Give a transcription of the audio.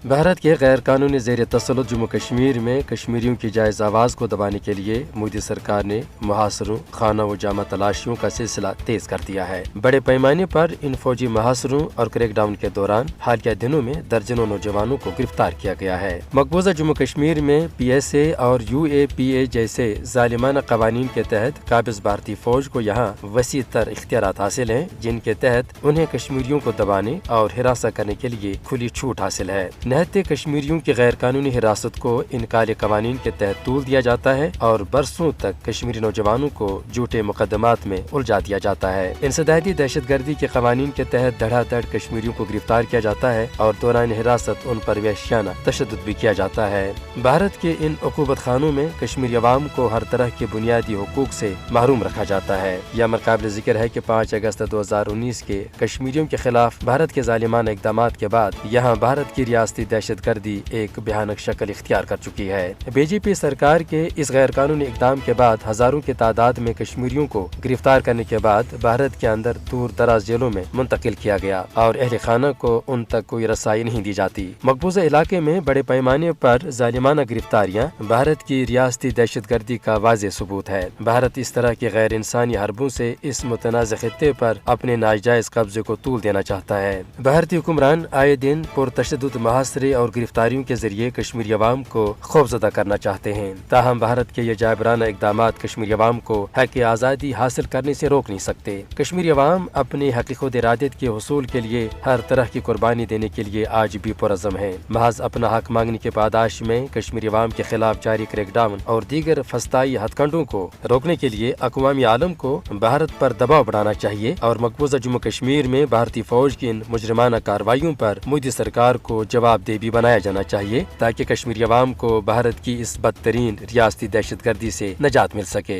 भारत के गैर कानूनी ज़ेर तसल्लुत जम्मू कश्मीर में कश्मीरियों की जायज़ आवाज़ को दबाने के लिए मोदी सरकार ने मुहासरों, खाना व जामा तलाशियों का सिलसिला तेज कर दिया है। बड़े पैमाने पर इन फौजी मुहासरों और क्रैकडाउन के दौरान हालिया दिनों में दर्जनों नौजवानों को गिरफ्तार किया गया है। मकबूजा जम्मू कश्मीर में PSA और UAPA जैसे जालिमाना कवानीन के तहत काबिज भारतीय फौज को यहाँ वसी तर इख्तियारात हासिल हैं, जिनके तहत उन्हें कश्मीरियों को दबाने और हिरासत करने के लिए खुली छूट हासिल है। निहत्ते कश्मीरियों की गैर कानूनी हिरासत को इन काले कवानीन के तहत तूल दिया जाता है और बरसों तक कश्मीरी नौजवानों को झूठे मुकदमात में उलझा दिया जाता है। इंसदादी दहशत गर्दी के कवानीन के तहत धड़ाधड़ कश्मीरियों को गिरफ्तार किया जाता है और दौरान हिरासत उन पर वहशियाना तशद्दुद भी किया जाता है। भारत के इन उकूबत खानों में कश्मीरी अवाम को हर तरह के बुनियादी हुकूक से महरूम रखा जाता है। यह काबिल जिक्र है कि 5 अगस्त 2019 के कश्मीरियों के खिलाफ भारत के जालिमाना इक़दाम के बाद यहाँ भारत की रियासती दहशत गर्दी एक भयानक शक्ल इख्तियार कर चुकी है। BJP सरकार के इस गैर कानूनी इक़दाम के बाद हजारों की तादाद में कश्मीरियों को गिरफ्तार करने के बाद भारत के अंदर दूर दराज जेलों में मुंतकिल किया गया और अहल खाना को उन तक कोई रसाई नहीं दी जाती। मकबूजा इलाके में बड़े पैमाने पर जालिमाना गिरफ्तारियाँ भारत की रियासती दहशत गर्दी का वाज़ेह सबूत है। भारत इस तरह के गैर इंसानी हरबों से इस मुतनाज़ खित्ते पर अपने नाजायज कब्जे को तूल देना चाहता है। भारतीय हुक्मरान आए दिन पुरतशद्दुद मुहासरे और गिरफ्तारियों के जरिए कश्मीरी अवाम को खौफजदा करना चाहते हैं। ताहम भारत के ये जाबराना इक़दामात कश्मीरी अवाम को हक आज़ादी हासिल करने से रोक नहीं सकते। कश्मीरी अवाम अपने हक खुद इरादत के हुसूल के लिए हर तरह की कुर्बानी देने के लिए आज भी पुरअज़्म है। महज अपना हक मांगने के पादाश में कश्मीरी अवाम के खिलाफ जारी क्रैकडाउन और दीगर फस्ताई हथकंडों को रोकने के लिए अक़वामी आलम को भारत पर दबाव बढ़ाना चाहिए और मकबूजा जम्मू कश्मीर में भारतीय फौज की इन मुजरिमाना कार्रवाइयों पर मोदी सरकार को जवाबदेह भी बनाया जाना चाहिए, ताकि कश्मीरी अवाम को भारत की इस बदतरीन रियासती दहशत गर्दी से निजात मिल सके।